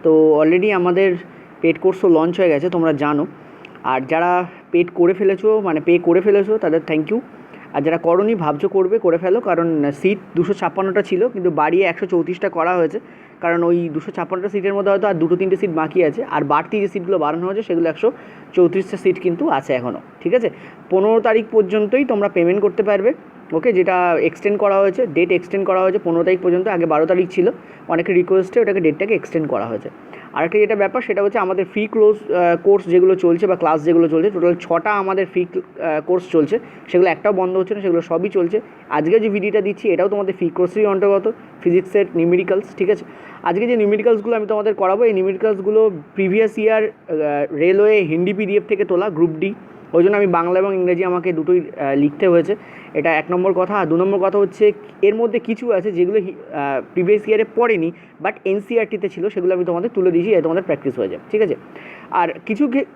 তো অলরেডি আমাদের paid কোর্সও launch হয়ে গেছে, তোমরা জানো। আর যারা পেড করে ফেলেছো, মানে পে করে ফেলেছো, তাদের থ্যাংক ইউ। আর যারা করোনি ভাবছো করবে, করে ফেলো, কারণ সিট 256টা ছিল, কিন্তু বাড়িয়ে 134টা করা হয়েছে। কারণ ওই 256টা সিটের মধ্যে হয়তো আর 2-3টে সিট বাকি আছে, আর বাড়তি যে সিটগুলো বাড়ানো হয়েছে সেগুলো 134টা সিট কিন্তু আছে এখনও। ঠিক আছে, 15 তারিখ পর্যন্তই তোমরা পেমেন্ট করতে পারবে। ওকে, যেটা এক্সটেন্ড করা হয়েছে, ডেট এক্সটেন্ড করা হয়েছে 15 তারিখ পর্যন্ত। আগে 12 তারিখ ছিল, অনেকে রিকোয়েস্টে ওটাকে ডেটটাকে এক্সটেন্ড করা হয়েছে। আরেকটা যেটা ব্যাপার সেটা হচ্ছে আমাদের ফ্রি কোর্স যেগুলো চলছে বা ক্লাস যেগুলো চলছে, টোটাল 6টা আমাদের ফ্রি কোর্স চলছে, সেগুলো একটাও বন্ধ হচ্ছে না, সেগুলো সবই চলছে। আজকে যে ভিডিওটা দিচ্ছি এটাও তোমাদের ফ্রি কোর্সেরই অন্তর্গত, ফিজিক্সের নিউমেরিক্যালস। ঠিক আছে, আজকে যে নিউমেরিক্যালসগুলো আমি তোমাদের করাবো, এই নিউমেরিক্যালসগুলো previous year railway Hindi PDF থেকে তোলা, গ্রুপ ডি। ওই জন্য আমি বাংলা এবং ইংরেজি আমাকে দুটোই লিখতে হয়েছে, এটা 1 নম্বর কথা। আর 2 নম্বর কথা হচ্ছে এর মধ্যে কিছু আছে যেগুলো প্রিভিয়াস ইয়ারে পড়েনি বাট এনসিইআরটিতে ছিল, সেগুলো আমি তোমাদের তুলে দিয়েছি, যাতে তোমাদের প্র্যাকটিস হয়ে যায়। ঠিক আছে, আর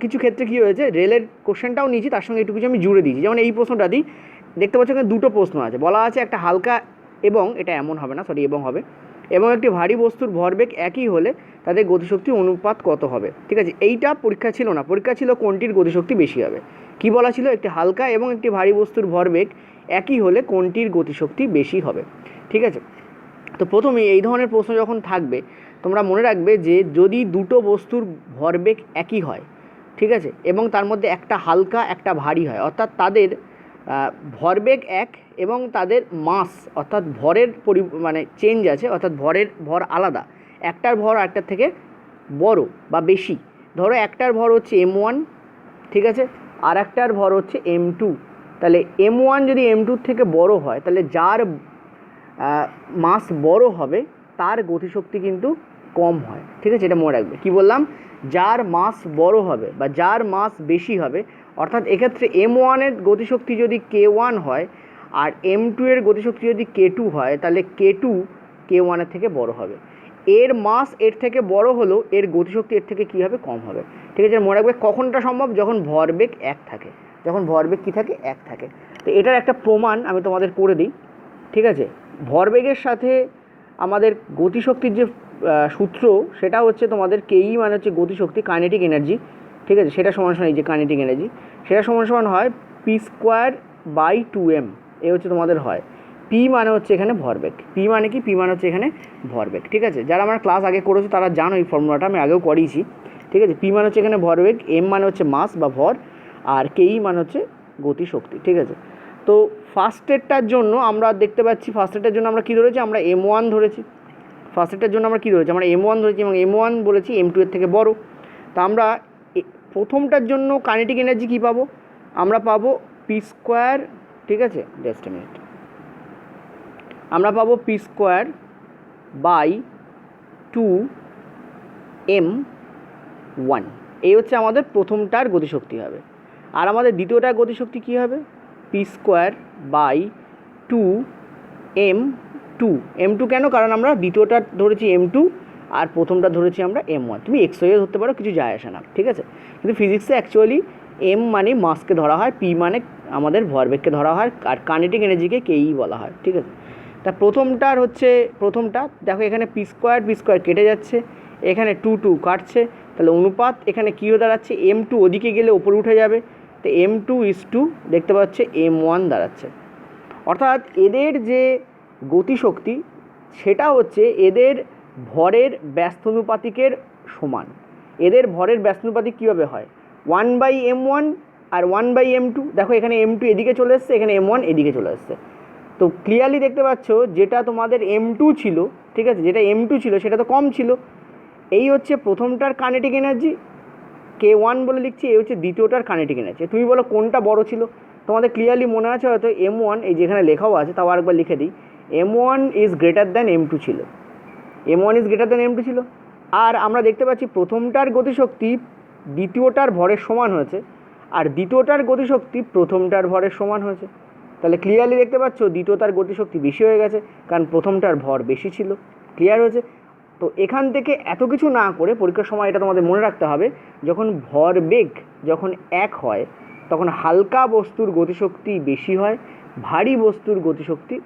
কিছু ক্ষেত্রে কী হয়েছে, রেলের কোশ্চেনটাও নিয়েছি, তার সঙ্গে একটু কিছু আমি জুড়ে দিয়েছি। যেমন এই প্রশ্নটা দিই, দেখতে পাচ্ছ এখানে দুটো প্রশ্ন আছে, বলা আছে একটা হালকা এবং, এটা এমন হবে না, সরি, এবং হবে, এবং একটি ভারী বস্তুর ভরবেগ একই হলে তাদের গতিশক্তির অনুপাত কত হবে। ঠিক আছে, এইটা পরীক্ষা ছিল না, পরীক্ষা ছিল কোনটির গতিশক্তি বেশি হবে। কি বলা ছিল, একটি হালকা এবং একটি ভারী বস্তুর ভরবেগ একই হলে কোনটির গতিশক্তি বেশি হবে। ঠিক আছে, তো প্রথমেই এই ধরনের প্রশ্ন যখন থাকবে, তোমরা মনে রাখবে যে যদি দুটো বস্তুর ভরবেগ একই হয়, ঠিক আছে, এবং তার মধ্যে একটা হালকা একটা ভারী হয়, অর্থাৎ তাদের ভরবেগ এক এবং তাদের মাস অর্থাৎ ভরের মানে চেঞ্জ আছে, অর্থাৎ ভর আলাদা, একটার ভর আরেকটার থেকে বড় বা বেশি। ধরো একটার ভর হচ্ছে m1, ঠিক আছে, আর একটার ভর হচ্ছে m2। তাহলে m1 যদি m2 থেকে বড় হয়, তাহলে যার মাস বড় হবে তার গতিশক্তি কিন্তু কম হয়। ঠিক আছে, এটা মনে রাখবে। কী বললাম, যার মাস বড় হবে বা যার মাস বেশি হবে, অর্থাৎ এক্ষেত্রে m1 এর গতিশক্তি যদি k1 হয় আর m2 এর গতিশক্তি যদি k2 হয়, তাহলে k2 k1 এর থেকে বড় হবে। এর মাস এর থেকে বড় হলেও এর গতিশক্তি এর থেকে কী হবে, কম হবে। ঠিক আছে, মনে রাখবে কখনটা সম্ভব, যখন ভরবেগ এক থাকে, যখন ভরবেগ কী থাকে, এক থাকে। তো এটার একটা প্রমাণ আমি তোমাদের করে দিই। ঠিক আছে, ভরবেগের সাথে আমাদের গতিশক্তির যে সূত্র, সেটা হচ্ছে তোমাদের কেই মানে হচ্ছে গতিশক্তি, কাইনেটিক এনার্জি। ঠিক আছে, সেটা সমান সমান, এই যে কাইনেটিক এনার্জি, সেটা সমান সমান হয় p²/2m, এ হচ্ছে তোমাদের হয়। পি মানে হচ্ছে এখানে ভরবেগ, পি মানে কি, পি মানে হচ্ছে এখানে ভরবেগ। ঠিক আছে, যারা আমার ক্লাস আগে করেছে তারা জানো এই ফর্মুলাটা, আমি আগেও করিয়েছি। ঠিক আছে, পি মানে হচ্ছে এখানে ভরবেগ, এম মানে হচ্ছে মাস বা ভর, আর কেই মানে হচ্ছে গতিশক্তি। ঠিক আছে, তো ফার্স্টেরটার জন্য আমরা দেখতে পাচ্ছি, ফার্স্টেরটার জন্য আমরা কী ধরেছি, আমরা m1 ধরেছি। ফার্স্টেরটার জন্য আমরা কী ধরেছি, আমরা m1 ধরেছি, এবং m1 বলেছি m2 এর থেকে বড়। তা আমরা প্রথমটার জন্য কাইনেটিক এনার্জি কী পাবো, আমরা পাবো p², ঠিক আছে, জাস্ট এ মিনিট, আমরা পাবো p²/2m1, এই হচ্ছে আমাদের প্রথমটার গতিশক্তি হবে। আর আমাদের দ্বিতীয়টার গতিশক্তি কী হবে, p²/2m2। m2 কেন, কারণ আমরা দ্বিতীয়টা ধরেছি m2 আর প্রথমটা ধরেছি আমরা m1। তুমি এক্সওয়ে ধরতে পারো, কিছু যায় আসে না। ঠিক আছে, কিন্তু ফিজিক্সে অ্যাকচুয়ালি m মানে মাসকে ধরা হয়, p মানে আমাদের ভরবেগকে ধরা হয়, আর কাইনেটিক এনার্জিকে কেই বলা হয়। ঠিক আছে, তা প্রথমটার হচ্ছে, প্রথমটা দেখো এখানে p² কেটে যাচ্ছে, এখানে 2 কাটছে, তাহলে অনুপাত এখানে কী হয়ে দাঁড়াচ্ছে, m2 ওদিকে গেলে ওপরে উঠে যাবে, তো m2:2 দেখতে পাচ্ছে m1 দাঁড়াচ্ছে। অর্থাৎ এদের যে গতিশক্তি সেটা হচ্ছে এদের ভরের ব্যস্তানুপাতিকের সমান। এদের ভরের ব্যস্তানুপাতিক কীভাবে হয়, 1/m1 আর 1/m2। দেখো এখানে m2 এদিকে চলে এসছে, এখানে m1 এদিকে চলে এসছে। তো ক্লিয়ারলি দেখতে পাচ্ছ যেটা তোমাদের m2 ছিল, ঠিক আছে, যেটা m2 ছিল সেটা তো কম ছিল। এই হচ্ছে প্রথমটার কাইনেটিক এনার্জি, k1 বলে লিখছি, এই হচ্ছে দ্বিতীয়টার কাইনেটিক এনার্জি। তুমি বলো কোনটা বড় ছিল, তোমাদের ক্লিয়ারলি মনে আছে হয়তো m1, এই যেখানে লেখাও আছে, তাও আরেকবার লিখে দিই, m1 is greater than m2 ছিল, m1 is greater than m2 ছিল। আর আমরা দেখতে পাচ্ছি প্রথমটার গতিশক্তি দ্বিতীয়টার ভরের সমান হয়েছে, আর দ্বিতীয়টার গতিশক্তি প্রথমটার ভরের সমান হয়েছে। তাহলে ক্লিয়ারলি দেখতে পাচ্ছ দ্বিতীয়টার গতিশক্তি বেশি হয়ে গেছে, কারণ প্রথমটার ভর বেশি ছিল। ক্লিয়ার হয়েছে? তো এখান থেকে এত কিছু না করে পরীক্ষার সময় এটা তোমাদের মনে রাখতে হবে, যখন ভরবেগ যখন এক হয় তখন হালকা বস্তুর গতিশক্তি বেশি হয়, ভারী বস্তুর গতিশক্তি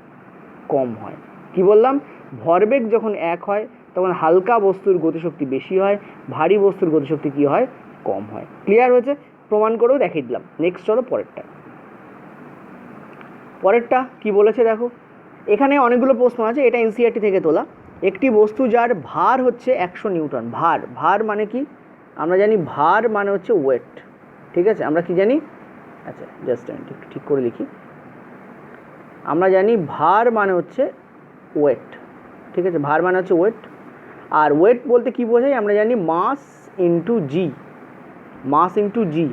কম হয়। কি বললাম, ভরবেগ যখন এক হয় তখন হালকা বস্তুর গতিশক্তি বেশি হয়, ভারী বস্তুর গতিশক্তি কী হয়, কম হয়। ক্লিয়ার হয়েছে? প্রমাণ করেও দেখিয়ে দিলাম। নেক্সট চলো পরেরটা। পরেরটা কি বলেছে দেখো, এখানে অনেকগুলো প্রশ্ন আছে, এটা এনসিইআরটি থেকে তোলা। একটি বস্তু যার ভার হচ্ছে 100 নিউটন, ভার মানে কি আমরা জানি, ভার মানে হচ্ছে ওয়েট, ঠিক আছে? আমরা কি জানি, আচ্ছা জাস্ট একটু ঠিক করে লিখি, আমরা জানি ভার মানে হচ্ছে ওয়েট, ঠিক আছে? ভার মানে হচ্ছে ওয়েট। আর ওয়েট বলতে কি বোঝায়, আমরা জানি মাস ইন্টু জি, মাস ইন্টু জি।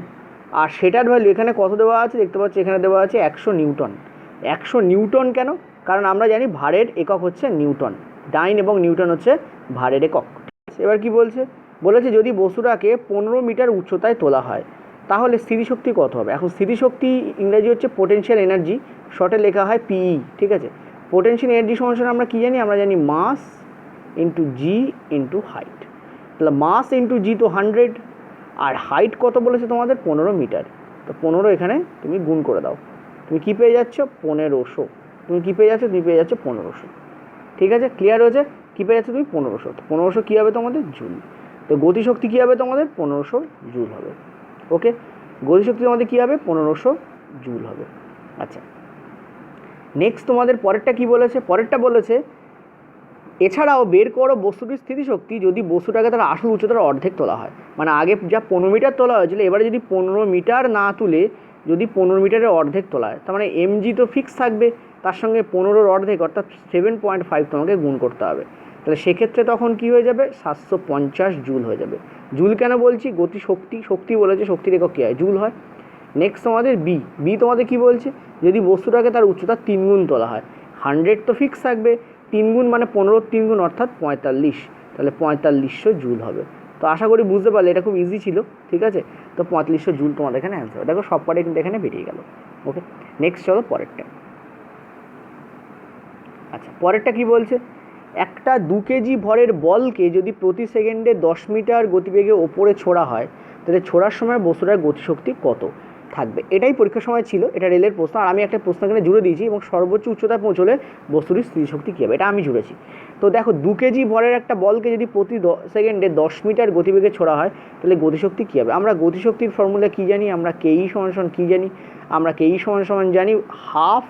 আর সেটার ভ্যালু এখানে কত দেওয়া আছে দেখতে পাচ্ছি, এখানে দেওয়া আছে 100 নিউটন। 100 নিউটন কেন? কারণ আমরা জানি ভারের একক হচ্ছে নিউটন, ডাইন এবং নিউটন হচ্ছে ভারের একক। এবার কি বলছে, বলেছে যদি বস্তুটাকে 15 মিটার উচ্চতায় তোলা হয় তাহলে স্থিতিশক্তি কত হবে। এখন স্থিতিশক্তি ইংরেজি হচ্ছে পোটেনশিয়াল এনার্জি, শর্টে লেখা হয় পিই, ঠিক আছে? পোটেনশিয়াল এনার্জি সমান আমরা কী জানি, আমরা জানি mass into G into height. তাহলে মাস ইন্টু জি তো 100, আর হাইট কত বলেছে তোমাদের, 15 মিটার। তো 15 এখানে তুমি গুণ করে দাও, তুমি কী পেয়ে যাচ্ছ, 1500। তুমি কী পেয়ে যাচ্ছ, তুমি পেয়ে যাচ্ছ 1500, ঠিক আছে? ক্লিয়ার হয়েছে? কী পেয়ে যাচ্ছ তুমি, 1500। তো 1500 কী হবে তোমাদের, জুল। তো গতিশক্তি কী হবে তোমাদের, 1500 জুল হবে। ওকে, গতিশক্তি তোমাদের কী হবে, 1500 জুল হবে। আচ্ছা, নেক্সট তোমাদের পরেরটা কি বলেছে, পরেরটা বলেছে এছাড়াও বের করো বস্তুটির স্থিতিশক্তি যদি বস্তুটাকে তার আসল উচ্চতার অর্ধেক তোলা হয়। মানে আগে যা 15 মিটার তোলা হয়েছিল, এবারে যদি 15 মিটার না তুলে যদি 15 মিটারের অর্ধেক তোলা হয়, তার মানে এমজি তো ফিক্স থাকবে, তার সঙ্গে 15-র অর্ধেক অর্থাৎ 7.5 তোমাকে গুণ করতে হবে। তাহলে সেক্ষেত্রে তখন কি হয়ে যাবে, 750 জুল হয়ে যাবে। জুল কেন বলছি, গতি শক্তি বলেছে, শক্তির একক কী হয়, জুল হয়। নেক্সট তোমাদের বি তোমাদের কি বলছে, যদি বস্তুটাকে তার উচ্চতা 3 গুণ তোলা হয়, 100 তো ফিক্স থাকবে, 3 গুণ মানে 15 3 গুণ অর্থাৎ 45, তাহলে 4500 জুল হবে। তো আশা করি বুঝতে পারলে, এটা খুব ইজি ছিল, ঠিক আছে? তো 4500 জুল তোমাদের এখানে অ্যান্সার। দেখো সব কটাই কিন্তু এখানে বেরিয়ে গেল। ওকে, নেক্সট চলো পরেরটা। আচ্ছা, পরেরটা কি বলছে, একটা 2 কেজি ভরের বলকে যদি প্রতি সেকেন্ডে 10 মিটার গতিবেগে ওপরে ছোড়া হয় তাহলে ছোড়ার সময় বস্তুটার গতিশক্তি কত থাকবে। এটাই পরীক্ষার সময় ছিল, এটা রেলের প্রশ্ন। আর আমি একটা প্রশ্ন এখানে জুড়ে দিয়েছি, এবং সর্বোচ্চ উচ্চতায় পৌঁছলে বস্তুটির স্থিতিশক্তি কী হবে, এটা আমি জুড়েছি। তো দেখো 2 কেজি ভরের একটা বলকে যদি প্রতি সেকেন্ডে 10 মিটার গতিবেগে ছোড়া হয় তাহলে গতিশক্তি কী হবে। আমরা গতিশক্তির ফর্মুলা কী জানি, আমরা কেই সমান কী জানি, আমরা কেই সমান জানি half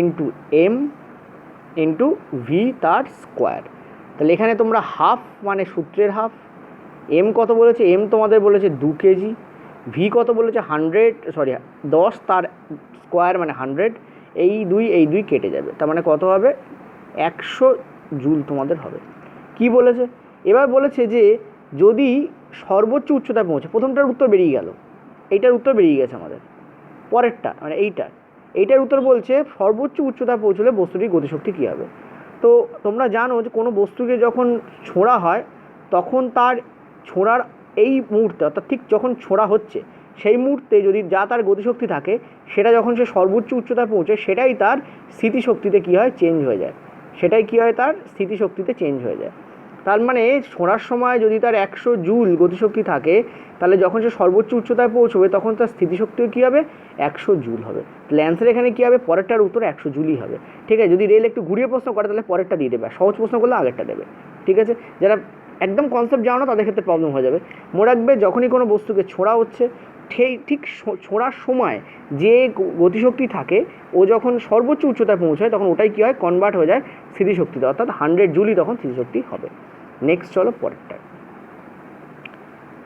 into M into V তার স্কোয়ার। তাহলে এখানে তোমরা হাফ মানে সূত্রের হাফ, এম কত বলেছে, এম তোমাদের বলেছে 2 কেজি, ভি কত বলেছে 10 তার স্কোয়ার মানে 100, এই দুই কেটে যাবে, তার মানে কত হবে, 100 জুল তোমাদের হবে। কি বলেছে, এবার বলেছে যে যদি সর্বোচ্চ উচ্চতায় পৌঁছে, প্রথমটার উত্তর বেরিয়ে গেল, এইটার উত্তর বেরিয়ে গেছে আমাদের। পরেরটা মানে এইটার উত্তর বলছে সর্বোচ্চ উচ্চতায় পৌঁছলে বস্তুটির গতিশক্তি কী হবে। তো তোমরা জানো যে কোনো বস্তুকে যখন ছোঁড়া হয় তখন তার ছোঁড়ার এই মুহূর্তে, অর্থাৎ ঠিক যখন ছোঁড়া হচ্ছে সেই মুহূর্তে যদি যা তার গতিশক্তি থাকে, সেটা যখন সে সর্বোচ্চ উচ্চতায় পৌঁছে সেটাই তার স্থিতিশক্তিতে কী হয়, চেঞ্জ হয়ে যায়, সেটাই কী হয়, তার স্থিতিশক্তিতে চেঞ্জ হয়ে যায়। তার মানে ছোঁড়ার সময় যদি তার 100 জুল গতিশক্তি থাকে, তাহলে যখন সে সর্বোচ্চ উচ্চতায় পৌঁছবে তখন তার স্থিতিশক্তিও কী হবে, 100 জুল হবে। তাহলে অ্যান্সার এখানে কী হবে, পরেরটার উত্তর 100 জুলই হবে। ঠিক আছে, যদি রেল একটু ঘুরিয়ে প্রশ্ন করে তাহলে পরেরটা দিয়ে দেবে, সহজ প্রশ্ন করলে আগেরটা দেবে। ঠিক আছে, যারা একদম কনসেপ্ট জানো না তাদের ক্ষেত্রে প্রবলেম হয়ে যাবে। মনে রাখবে, যখনই কোনো বস্তুকে ছোঁড়া হচ্ছে ঠিক ছোঁড়ার সময় যে গতিশক্তি থাকে ও যখন সর্বোচ্চ উচ্চতায় পৌঁছায় তখন ওটাই কী হয়, কনভার্ট হয়ে যায় স্থিতিশক্তিতে, অর্থাৎ 100 জুলই তখন স্থিতিশক্তি হবে। নেক্সট চলো পরেরটা।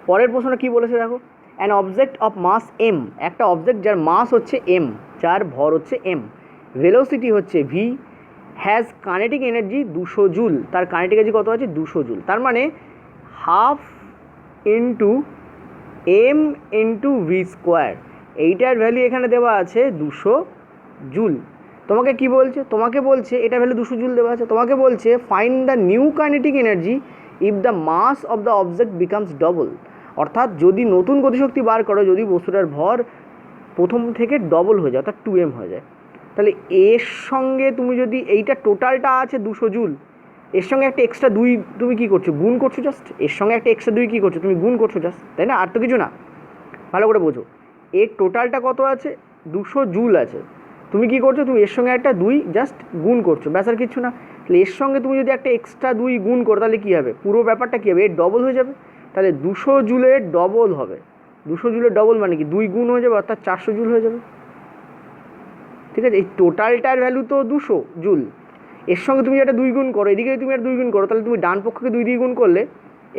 পরের প্রশ্নটা কী বলেছে দেখো, an object of mass M, একটা অবজেক্ট যার মাস হচ্ছে এম, যার ভর হচ্ছে এম, ভেলোসিটি হচ্ছে V, has kinetic energy 200 joule, তার কাইনেটিক এনার্জি কত আছে, 200 জুল। তার মানে half into M into V square, এইটার ভ্যালু এখানে দেওয়া আছে 200 জুল। তোমাকে কি বলছে, তোমাকে বলছে এটা ভ্যালু 200 জুল দেওয়া আছে, তোমাকে বলছে find the new kinetic energy if the mass of the object becomes double, অর্থাৎ যদি নতুন গতিশক্তি বার করো যদি বস্তুটার ভর প্রথম থেকে ডবল হয়ে যায়, অর্থাৎ 2m হয়ে যায়, তাহলে এর সঙ্গে তুমি যদি এইটা টোটালটা আছে 200 জুল, এর সঙ্গে একটা এক্সট্রা 2 তুমি কী করছো, গুণ করছো জাস্ট, এর সঙ্গে একটা এক্সট্রা 2 কী করছো, তুমি গুণ করছো জাস্ট, তাই না, আর তো কিছু না। ভালো করে বোঝো, এর টোটালটা কত আছে, 200 জুল আছে, তুমি কী করছো, তুমি এর সঙ্গে একটা 2 জাস্ট গুণ করছো, ব্যাস আর কিছু না। তাহলে এর সঙ্গে তুমি যদি একটা এক্সট্রা 2 গুণ করো তাহলে কী হবে, পুরো ব্যাপারটা কী হবে, এর ডবল হয়ে যাবে। তাহলে 200 জুলের ডবল হবে, 200 জুলের ডবল মানে কি 2 গুণ হয়ে যাবে, অর্থাৎ 400 জুল হয়ে যাবে। ঠিক আছে, এই টোটালটার ভ্যালু তো 200 জুল, এর সঙ্গে তুমি একটা 2 গুণ করো, এদিকে তুমি একটা 2 গুণ করো, তাহলে তুমি ডান পক্ষকে 2 দিয়ে গুণ করলে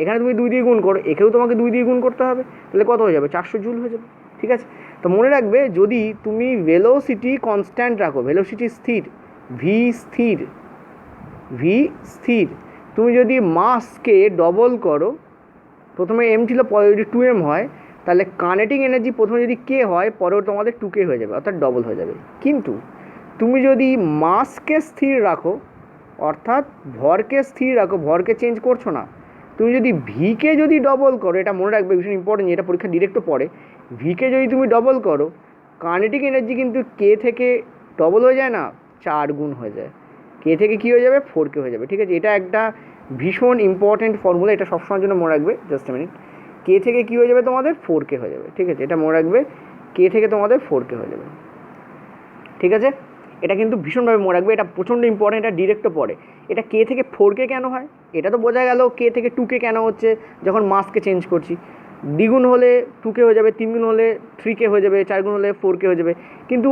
এখানে তুমি 2 দিয়ে গুণ করো, এখানেও তোমাকে 2 দিয়ে গুণ করতে হবে, তাহলে কত হয়ে যাবে, 400 জুল হয়ে যাবে। ঠিক আছে, তো মনে রাখবে যদি তুমি ভেলোসিটি কনস্ট্যান্ট রাখো, ভেলোসিটি স্থির, ভি স্থির, ভি স্থির, তুমি যদি মাসকে ডবল করো, প্রথমে এম ছিল পরে যদি 2m হয়, তাহলে কানেক্টিং এনার্জি প্রথমে যদি কে হয় পরেও তোমাদের 2k হয়ে যাবে, অর্থাৎ ডবল হয়ে যাবে। কিন্তু তুমি যদি মাসকে স্থির রাখো, অর্থাৎ ভরকে স্থির রাখো, ভরকে চেঞ্জ করছো না, তুমি যদি ভিকে যদি ডবল করো, এটা মনে রাখবে ভীষণ ইম্পর্টেন্ট, এটা পরীক্ষা ডিরেক্টও পড়ে, ভিকে যদি তুমি ডবল করো, কাইনেটিক এনার্জি কিন্তু কে থেকে ডবল হয়ে যায় না, 4 গুণ হয়ে যায়, কে থেকে কী হয়ে যাবে, 4k হয়ে যাবে। ঠিক আছে, এটা একটা ভীষণ ইম্পর্টেন্ট ফর্মুলা, এটা সবসময়ের জন্য মনে রাখবে। জাস্ট মিনিট, কে থেকে কী হয়ে যাবে তোমাদের, 4k হয়ে যাবে। ঠিক আছে, এটা মনে রাখবে, কে থেকে তোমাদের 4k হয়ে যাবে। ঠিক আছে, এটা কিন্তু ভীষণভাবে মনে রাখবে, এটা প্রচণ্ড ইম্পর্টেন্ট, এটা ডিরেক্টও পড়ে। এটা কে থেকে 4k কেন হয়, এটা তো বোঝা গেল, কে থেকে 2k কেন হচ্ছে, যখন মাসকে চেঞ্জ করছি, দ্বিগুণ হলে 2k হয়ে যাবে, 3 গুণ হলে 3k হয়ে যাবে, 4 গুণ হলে 4k হয়ে যাবে। কিন্তু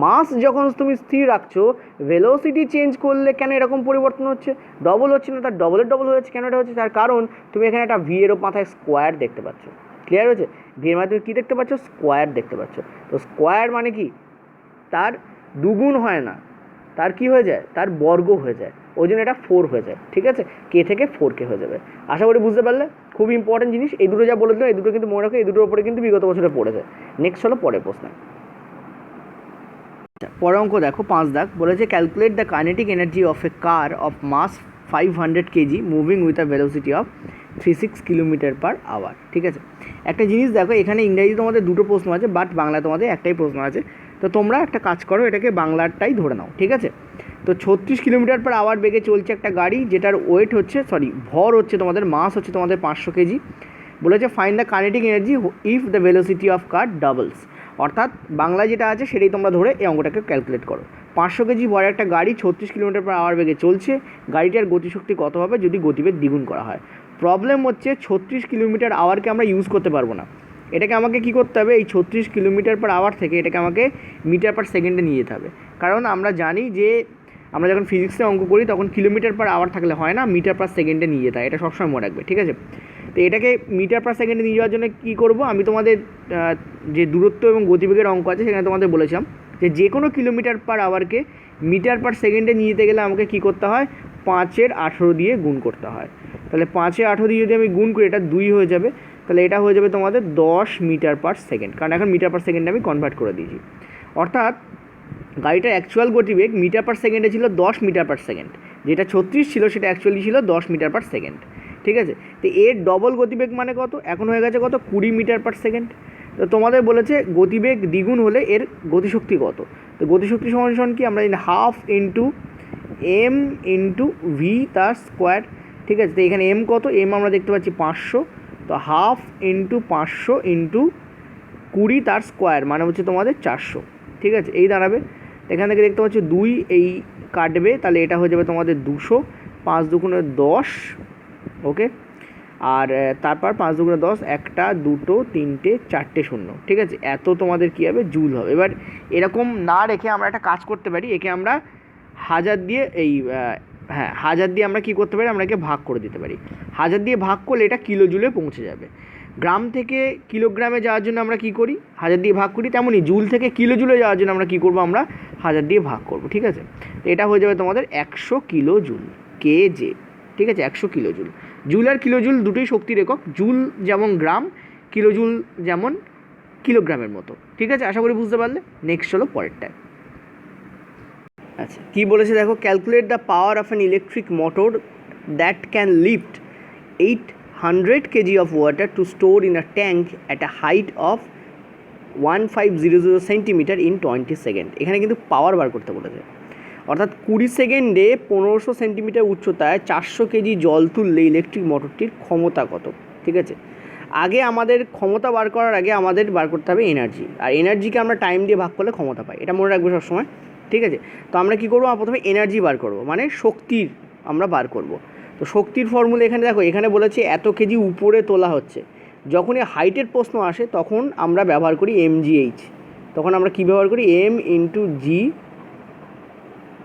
মাস যখন তুমি স্থির রাখছো, ভেলোসিটি চেঞ্জ করলে কেন এরকম পরিবর্তন হচ্ছে, ডবল হচ্ছে না, তার ডবলের ডবল হচ্ছে, কেন এটা হচ্ছে, তার কারণ তুমি এখানে একটা ভি এরও মাথায় স্কোয়ার দেখতে পাচ্ছ। ক্লিয়ার হয়েছে, ভি এর মাধ্যমে কী দেখতে পাচ্ছ, স্কোয়ার দেখতে পাচ্ছ। তো স্কোয়ার মানে কি, তার দুগুণ হয় না, তার কি হয়ে যায়, তার বর্গ হয়ে যায়, ওই জন্য এটা 4 হয়ে যায়। ঠিক আছে, কে থেকে 4k হয়ে যাবে। আশা করি বুঝতে পারলে, খুব ইম্পর্টেন্ট জিনিস এই দুটো, যা বলে দিলাম এই দুটো কিন্তু মনে রাখো, এই দুটোর উপরে কিন্তু বিগত বছরে পড়েছে। নেক্সট হলো পরের প্রশ্ন। পরের অঙ্ক দেখো, 5 দাগ বলেছে, calculate the kinetic energy of a car of mass 500 kg moving with a velocity of 36 km/h। ঠিক আছে, একটা জিনিস দেখো, এখানে ইংরেজি তোমাদের দুটো প্রশ্ন আছে, বাট বাংলা তোমাদের একটাই প্রশ্ন আছে। তো তোমরা একটা কাজ করো, এটাকে বাংলারটাই ধরে নাও। ঠিক আছে, তো 36 km/h বেগে চলছে একটা গাড়ি, যেটার ওয়েট হচ্ছে, ভর হচ্ছে তোমাদের, মাস হচ্ছে তোমাদের 500 কেজি। বলেছে find the kinetic energy if the velocity of car doubles. অর্থাৎ বাংলা যেটা আছে সেটাই তোমরা ধরে এই অঙ্কটাকে ক্যালকুলেট করো। 500 কেজি ভরের একটা গাড়ি 36 km/h বেগে চলছে, গাড়িটার গতিশক্তি কত হবে যদি গতিবেগ দ্বিগুণ করা হয়। প্রবলেম হচ্ছে 36 km/hকে আমরা ইউজ করতে পারবো না, এটাকে আমাকে কী করতে হবে, এই 36 km/h থেকে এটাকে আমাকে মিটার/সেকেন্ডে নিয়ে যেতে হবে। কারণ আমরা জানি যে আমরা যখন ফিজিক্সে অঙ্ক করি তখন কিলোমিটার/আওয়ার থাকলে হয় না, মিটার/সেকেন্ডে নিয়ে যেতে হয়, এটা সবসময় মনে রাখবে। ঠিক আছে, তো এটাকে মিটার/সেকেন্ডে নিয়ে যাওয়ার জন্য কী করব, আমি তোমাদের যে দূরত্ব এবং গতিবেগের অঙ্ক আছে সেখানে তোমাদের বলেছিলাম যে কোনো কিলোমিটার/আওয়ারকে মিটার/সেকেন্ডে নিয়ে যেতে গেলে আমাকে কী করতে হয়, 5/18 দিয়ে গুণ করতে হয়। তাহলে 5/18 দিয়ে যদি আমি গুণ করি, এটা 2 হয়ে যাবে, তাহলে এটা হয়ে যাবে তোমাদের 10 মিটার/সেকেন্ড, কারণ এখন মিটার/সেকেন্ডে আমি কনভার্ট করে দিয়েছি। অর্থাৎ গাড়িটার অ্যাকচুয়াল গতিবেগ মিটার/সেকেন্ডে ছিল 10 মিটার/সেকেন্ড, যেটা 36 ছিল সেটা অ্যাকচুয়ালি ছিল 10 মিটার/সেকেন্ড। ঠিক আছে, তো এর ডবল গতিবেগ মানে কত, এখন হয়ে গেছে কত, 20 মিটার/সেকেন্ড। তো তোমাদের বলেছে গতিবেগ দ্বিগুণ হলে এর গতিশক্তি কত। তো গতিশক্তি সমান কি, আমরা জানি half into M into V তার স্কোয়ার। ঠিক আছে, তো এখানে এম কত, এম আমরা দেখতে পাচ্ছি 500, তো হাফ ইন্টু 500 ইন্টু 20 তার স্কোয়ার মানে হচ্ছে তোমাদের 400। ঠিক আছে, এই দাঁড়াবে, এখান থেকে দেখতে পাচ্ছি 2 এই কাটবে, তাহলে এটা হয়ে যাবে তোমাদের 200, 5 দুগুণে 10, ওকে, আর তারপর 5 দুগুণে 10, 1টা 2টো 3টে 4টে শূন্য। ঠিক আছে, এত তোমাদের কী হবে, জুল হবে। এবার এরকম না রেখে আমরা একটা কাজ করতে পারি, একে আমরা 1000 দিয়ে হ্যাঁ 1000 দিয়ে আমরা কী করতে পারি, আমরা একে ভাগ করে দিতে পারি। 1000 দিয়ে ভাগ করলে এটা কিলো জুলে পৌঁছে যাবে। গ্রাম থেকে কিলোগ্রামে যাওয়ার জন্য আমরা কী করি, 1000 দিয়ে ভাগ করি, তেমনই জুল থেকে কিলো জুলে যাওয়ার জন্য আমরা কী করবো, আমরা 1000 দিয়ে ভাগ করব। ঠিক আছে, তো এটা হয়ে যাবে তোমাদের 100 কিলো জুল, কেজে। ঠিক আছে, 100 কিলো জুল। জুল আর কিলো জুল দুটোই শক্তির একক, জুল যেমন গ্রাম, কিলো জুল যেমন কিলোগ্রামের মতো। ঠিক আছে, আশা করি বুঝতে পারলে। নেক্সট হলো পরেরটায়। আচ্ছা, কী বলেছে দেখো, calculate the power of an electric motor that can lift 800 kg of water to store in a tank at a height of 1500 centimetre in 20 second. এখানে কিন্তু পাওয়ার বার করতে বলেছে, অর্থাৎ 20 সেকেন্ডে 1500 সেন্টিমিটার উচ্চতায় 400 কেজি জল তুললে ইলেকট্রিক মোটরটির ক্ষমতা কত। ঠিক আছে, আগে আমাদের ক্ষমতা বার করার আগে আমাদের বার করতে হবে এনার্জি, আর এনার্জিকে আমরা টাইম দিয়ে ভাগ করলে ক্ষমতা পাই, এটা মনে রাখবো সবসময়। ঠিক আছে। তো আমরা কী করবো, প্রথমে এনার্জি বার করব, মানে শক্তির আমরা বার করব। তো শক্তির ফর্মুলা এখানে দেখো, এখানে বলেছে এত কেজি উপরে তোলা হচ্ছে। যখনই হাইটের প্রশ্ন আসে তখন আমরা ব্যবহার করি mgh। তখন আমরা কী ব্যবহার করি, m into G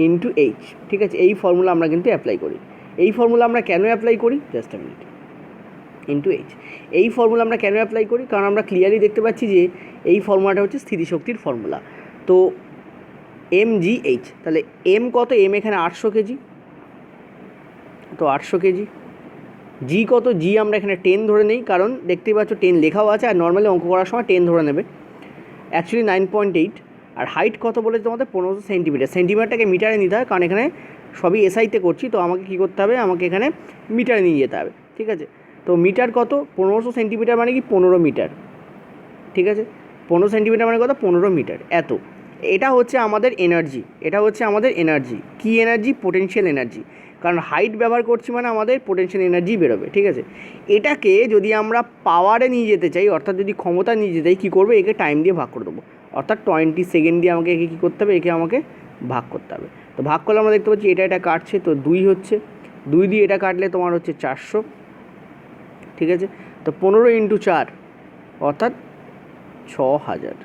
into H, ঠিক আছে। এই ফর্মুলা আমরা কিন্তু অ্যাপ্লাই করি। এই ফর্মুলা আমরা কেন অ্যাপ্লাই করি, just a minute, into H. এই ফর্মুলা আমরা কেন অ্যাপ্লাই করি, কারণ আমরা ক্লিয়ারলি দেখতে পাচ্ছি যে এই ফর্মুলাটা হচ্ছে স্থিতিশক্তির ফর্মুলা। তো mgh, তাহলে m কত, m এখানে 800 কেজি, তো 800 কেজি। জি কত, জি আমরা এখানে 10 ধরে নেই, কারণ দেখতেই পাচ্ছ 10 লেখাও আছে, আর নর্মালি অঙ্ক করার সময় 10 ধরে নেবে, অ্যাকচুয়ালি 9.8। আর হাইট কত বলেছে তোমাদের, 1500 সেন্টিমিটার। সেন্টিমিটারটাকে মিটারে নিতে হয়, কারণ এখানে সবই এসআইতে করছি, তো আমাকে কী করতে হবে, আমাকে এখানে মিটারে নিয়ে যেতে হবে, ঠিক আছে। তো মিটার কত, 1500 সেন্টিমিটার মানে কি 15 মিটার, ঠিক আছে। 15 সেন্টিমিটার মানে কত, 15 মিটার, এত। এটা হচ্ছে আমাদের এনার্জি, এটা হচ্ছে আমাদের এনার্জি। কী এনার্জি, পোটেনশিয়াল এনার্জি, কারণ হাইট ব্যবহার করছি মানে আমাদের পোটেনশিয়াল এনার্জি বেরোবে, ঠিক আছে। এটাকে যদি আমরা পাওয়ারে নিয়ে যেতে চাই, অর্থাৎ যদি ক্ষমতা নিয়ে যেতে চাই, কী করবো, একে টাইম দিয়ে ভাগ করে দেবো, অর্থাৎ 20 সেকেন্ড দিয়ে আমাকে একে কী করতে হবে, একে আমাকে ভাগ করতে হবে। তো ভাগ করলে আমরা দেখতে পাচ্ছি এটা কাটছে, তো 2 হচ্ছে, 2 দিয়ে এটা কাটলে তোমার হচ্ছে 400, ঠিক আছে। তো 15 ইন্টু 4 অর্থাৎ 6000,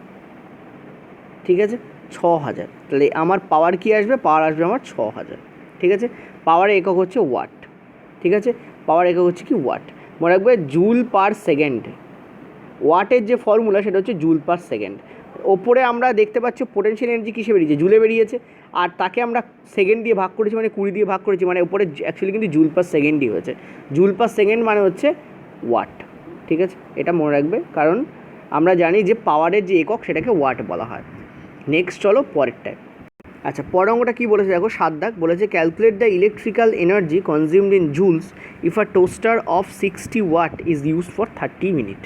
ঠিক আছে, 6000। তাহলে আমার পাওয়ার কী আসবে, পাওয়ার আসবে আমার 6000, ঠিক আছে। পাওয়ারের একক হচ্ছে ওয়াট, ঠিক আছে। পাওয়ার একক হচ্ছে কি, ওয়াট। মনে রাখবে জুল পার সেকেন্ড, ওয়াটের যে ফর্মুলা সেটা হচ্ছে জুল পার সেকেন্ড। ওপরে আমরা দেখতে পাচ্ছি পোটেনশিয়াল এনার্জি কিসে বেরিয়েছে, জুলে বেরিয়েছে, আর তাকে আমরা সেকেন্ড দিয়ে ভাগ করেছি, মানে 20 দিয়ে ভাগ করেছি, মানে ওপরে অ্যাকচুয়ালি কিন্তু জুল পার সেকেন্ডই হয়েছে। জুল পার সেকেন্ড মানে হচ্ছে ওয়াট, ঠিক আছে। এটা মনে রাখবে, কারণ আমরা জানি যে পাওয়ারের যে একক সেটাকে ওয়াট বলা হয়। নেক্সট চলো পরেরটায়। আচ্ছা, পরের অঙ্কটা কী বলেছে দেখো, 7 দাগ বলেছে calculate the electrical energy consumed in joules if a toaster of 60 watt is use for 30 minute.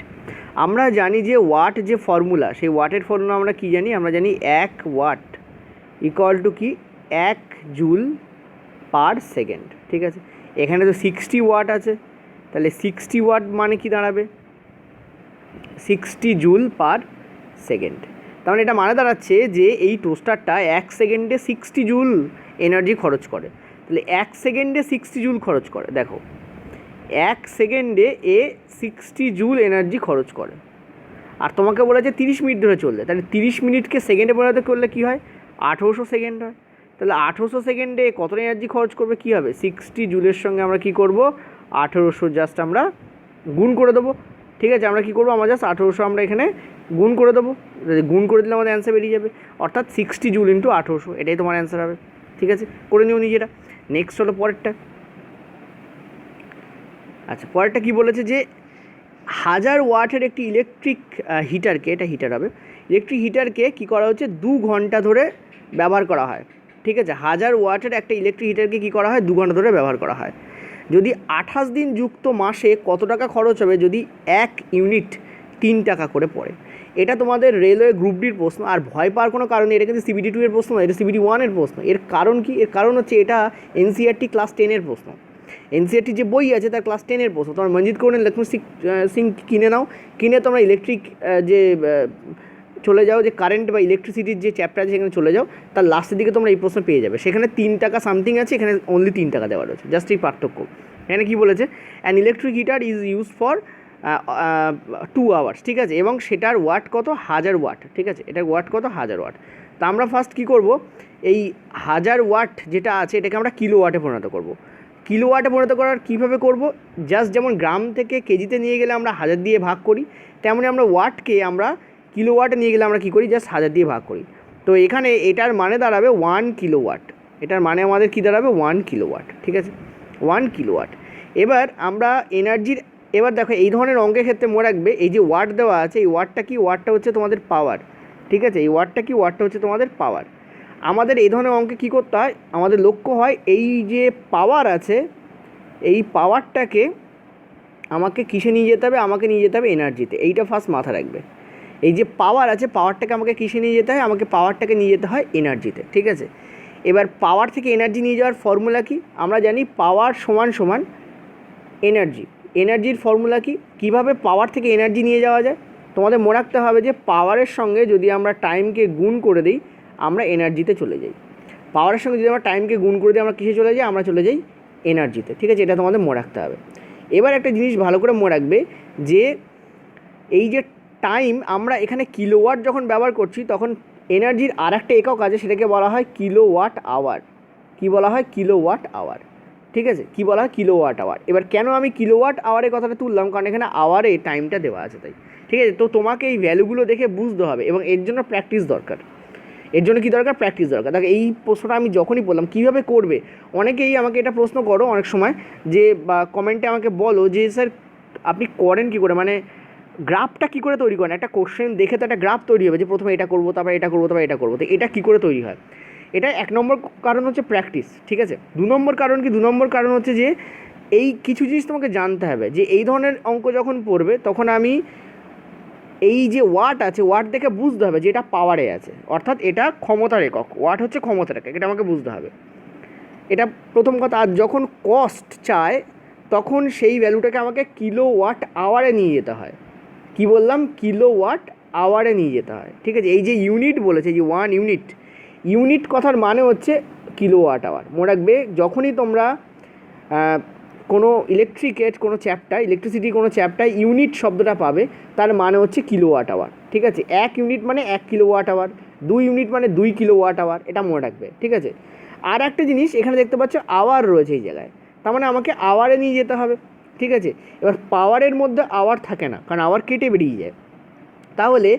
আমরা জানি যে ওয়াট যে ফর্মুলা, সেই ওয়াটের ফর্মুলা আমরা কী জানি, আমরা জানি 1 ওয়াট ইকুয়াল টু কি 1 জুল পার সেকেন্ড, ঠিক আছে। এখানে তো 60 ওয়াট আছে, তাহলে 60 ওয়াট মানে কি দাঁড়াবে, 60 জুল পার সেকেন্ড। তার মানে এটা মানে দাঁড়াচ্ছে যে এই টোস্টারটা 1 সেকেন্ডে 60 জুল এনার্জি খরচ করে। তাহলে 1 সেকেন্ডে 60 জুল খরচ করে, দেখো 1 সেকেন্ডে এ 60 জুল এনার্জি খরচ করে। আর তোমাকে বলেছে 30 মিনিট ধরে চললে, তাহলে 30 মিনিটকে সেকেন্ডে পরিণত করলে কী হয়, 1800 সেকেন্ড হয়। তাহলে 1800 সেকেন্ডে কত এনার্জি খরচ করবে, কী হবে, 60 জুলের সঙ্গে আমরা কী করব, 1800 জাস্ট আমরা গুণ করে দেবো, ঠিক আছে। আমরা কী করবো, আমরা জাস্ট 1800 আমরা এখানে গুণ করে দেবো, গুণ করে দিলে আমাদের অ্যান্সার বেরিয়ে যাবে, অর্থাৎ 60 জুল ইন্টু 1800, এটাই তোমার অ্যান্সার হবে, ঠিক আছে। করে নিও নিজেরা। নেক্সট হলো পরেরটা। আচ্ছা, পরেরটা কী বলেছে যে 1000 ওয়াটের একটি ইলেকট্রিক হিটারকে, এটা হিটার হবে, ইলেকট্রিক হিটারকে কী করা হচ্ছে, 2 ঘন্টা ধরে ব্যবহার করা হয়, ঠিক আছে। 1000 ওয়াটের একটা ইলেকট্রিক হিটারকে কী করা হয়, 2 ঘন্টা ধরে ব্যবহার করা হয়। যদি 28 দিন যুক্ত মাসে কত টাকা খরচ হবে যদি 1 ইউনিট 3 টাকা করে পড়ে। এটা তোমাদের রেলওয়ে গ্রুপ ডির প্রশ্ন, আর ভয় পাওয়ার কোনো কারণ নেই, এটা কিন্তু CBT 2 এর প্রশ্ন নয়, এটা CBT 1 এর প্রশ্ন। এর কারণ কি, এর কারণ হচ্ছে এটা NCERT ক্লাস 10 এর প্রশ্ন। NCERT যে বই আছে তার ক্লাস 10 এর প্রশ্ন। তোমার মঞ্জিত কৌরের লক্ষ্মী সিং কিনে নাও, কিনে তোমরা ইলেকট্রিক যে চলে যাও, যে কারেন্ট বা ইলেকট্রিসিটির যে চ্যাপ্টার আছে সেখানে চলে যাও, তার লাস্টের দিকে তোমরা এই প্রশ্ন পেয়ে যাবে। সেখানে 3 টাকা সামথিং আছে, এখানে অনলি 3 টাকা দেওয়া রয়েছে, জাস্ট এই পার্থক্য। এখানে কী বলেছে, an electric heater is use for 2 hours, ঠিক আছে, এবং সেটার ওয়াট কত, 1000 ওয়াট, ঠিক আছে। এটার ওয়াট কত, 1000 ওয়াট। তা আমরা ফার্স্ট কী করব, এই 1000 ওয়াট যেটা আছে এটাকে আমরা কিলো ওয়াটে পরিণত করব। কিলো ওয়াটে পরিণত করার কীভাবে করব, জাস্ট যেমন গ্রাম থেকে কেজিতে নিয়ে গেলে আমরা 1000 দিয়ে ভাগ করি, তেমনি আমরা ওয়াটকে আমরা কিলো ওয়াটে নিয়ে গেলে আমরা কী করি, জাস্ট 1000 দিয়ে ভাগ করি। তো এখানে এটার মানে দাঁড়াবে 1 কিলো ওয়াট, এটার মানে আমাদের কী দাঁড়াবে, 1 কিলো ওয়াট, ঠিক আছে, 1 কিলো ওয়াট। এবার আমরা এনার্জির, এবার দেখো এই ধরনের অঙ্কের ক্ষেত্রে মনে রাখবে এই যে ওয়াট দেওয়া আছে, এই ওয়াটটা কি, ওয়াটটা হচ্ছে তোমাদের পাওয়ার, ঠিক আছে। এই ওয়াটটা কি, ওয়াটটা হচ্ছে তোমাদের পাওয়ার। আমাদের এই ধরনের অঙ্কে কী করতে হয়, আমাদের লক্ষ্য হয় এই যে পাওয়ার আছে, এই পাওয়ারটাকে আমাকে কিসে নিয়ে যেতে হবে, আমাকে নিয়ে যেতে হবে এনার্জিতে। এইটা ফার্স্ট মাথা রাখবে, এই যে পাওয়ার আছে পাওয়ারটাকে আমাকে কিসে নিয়ে যেতে হয়, আমাকে পাওয়ারটাকে নিয়ে যেতে হয় এনার্জিতে, ঠিক আছে। এবার পাওয়ার থেকে এনার্জি নিয়ে যাওয়ার ফর্মুলা কি, আমরা জানি পাওয়ার সমান সমান এনার্জি। এনার্জির ফর্মুলা কি, কীভাবে পাওয়ার থেকে এনার্জি নিয়ে যাওয়া যায়, তোমাদের মনে রাখতে হবে যে পাওয়ারের সঙ্গে যদি আমরা টাইমকে গুণ করে দিই আমরা এনার্জিতে চলে যাই। পাওয়ারের সঙ্গে যদি আমরা টাইমকে গুণ করে দিই আমরা কিসে চলে যাই, আমরা চলে যাই এনার্জিতে। ঠিক আছে, এটা তোমাদের মনে রাখতে হবে। এবার একটা জিনিস ভালো করে মনে রাখবে যে এই যে টাইম, আমরা এখানে কিলোওয়াট যখন ব্যবহার করছি তখন এনার্জির আর একটা একক আছে, সেটাকে বলা হয় কিলোওয়াট আওয়ার। কী বলা হয়? Kilowatt hour. ঠিক আছে, কী বলা হয়? Kilowatt hour. এবার কেন আমি কিলোওয়াট আওয়ারের কথাটা তুললাম, কারণ এখানে আওয়ারে টাইমটা দেওয়া আছে তাই। ঠিক আছে, তো তোমাকে এই ভ্যালুগুলো দেখে বুঝতে হবে এবং এর জন্য প্র্যাকটিস দরকার। এর জন্য কী দরকার? প্র্যাকটিস দরকার। দেখো এই প্রশ্নটা আমি যখনই বললাম কীভাবে করবে, অনেকেই আমাকে এটা প্রশ্ন করো অনেক সময়, যে বা কমেন্টে আমাকে বলো যে স্যার আপনি করেন কী করে, মানে গ্রাফটা কী করে তৈরি করেন? একটা কোশ্চেন দেখে তো একটা গ্রাফ তৈরি হবে যে প্রথমে এটা করবো, তারপরে এটা করবো, তারপরে এটা করবো। তো এটা কী করে তৈরি হয়? এটা 1 নম্বর কারণ হচ্ছে প্র্যাকটিস। ঠিক আছে, 2 নম্বর কারণ কি? 2 নম্বর কারণ হচ্ছে যে এই কিছু জিনিস তোমাকে জানতে হবে যে এই ধরনের অঙ্ক যখন পড়বে তখন আমি এই যে ওয়াট আছে, ওয়াট দেখে বুঝতে হবে যে এটা পাওয়ারে আছে, অর্থাৎ এটা ক্ষমতার একক। ওয়াট হচ্ছে ক্ষমতার একক, এটা আমাকে বুঝতে হবে। এটা প্রথম কথা। আর যখন কস্ট চায় তখন সেই ভ্যালুটাকে আমাকে কিলোওয়াট আওয়ারে নিয়ে যেতে হয়। কি বললাম? কিলোওয়াট আওয়ারে নিয়ে যেতে হয়। ঠিক আছে, এই যে ইউনিট বলেছে, যে 1 ইউনিট, ইউনিট কথার মানে হচ্ছে কিলোওয়াট আওয়ার। মনে রাখবে যখনই তোমরা কোনো ইলেকট্রিকের কোনো চ্যাপ্টার, ইলেকট্রিসিটি কোনো চ্যাপ্টার ইউনিট শব্দটা পাবে, তার মানে হচ্ছে কিলোওয়াট আওয়ার। ঠিক আছে, 1 ইউনিট মানে 1 কিলোওয়াট আওয়ার, 2 ইউনিট মানে 2 কিলোওয়াট আওয়ার, এটা মনে রাখবে। ঠিক আছে, আর একটা জিনিস এখানে দেখতে পাচ্ছ আওয়ার রয়েছে এই জায়গায়, তার মানে আমাকে আওয়ারে নিয়ে যেতে হবে। ঠিক আছে, এবার পাওয়ারের মধ্যে আওয়ার থাকে না, কারণ আওয়ার কেটে বেরিয়ে যায়। তাহলে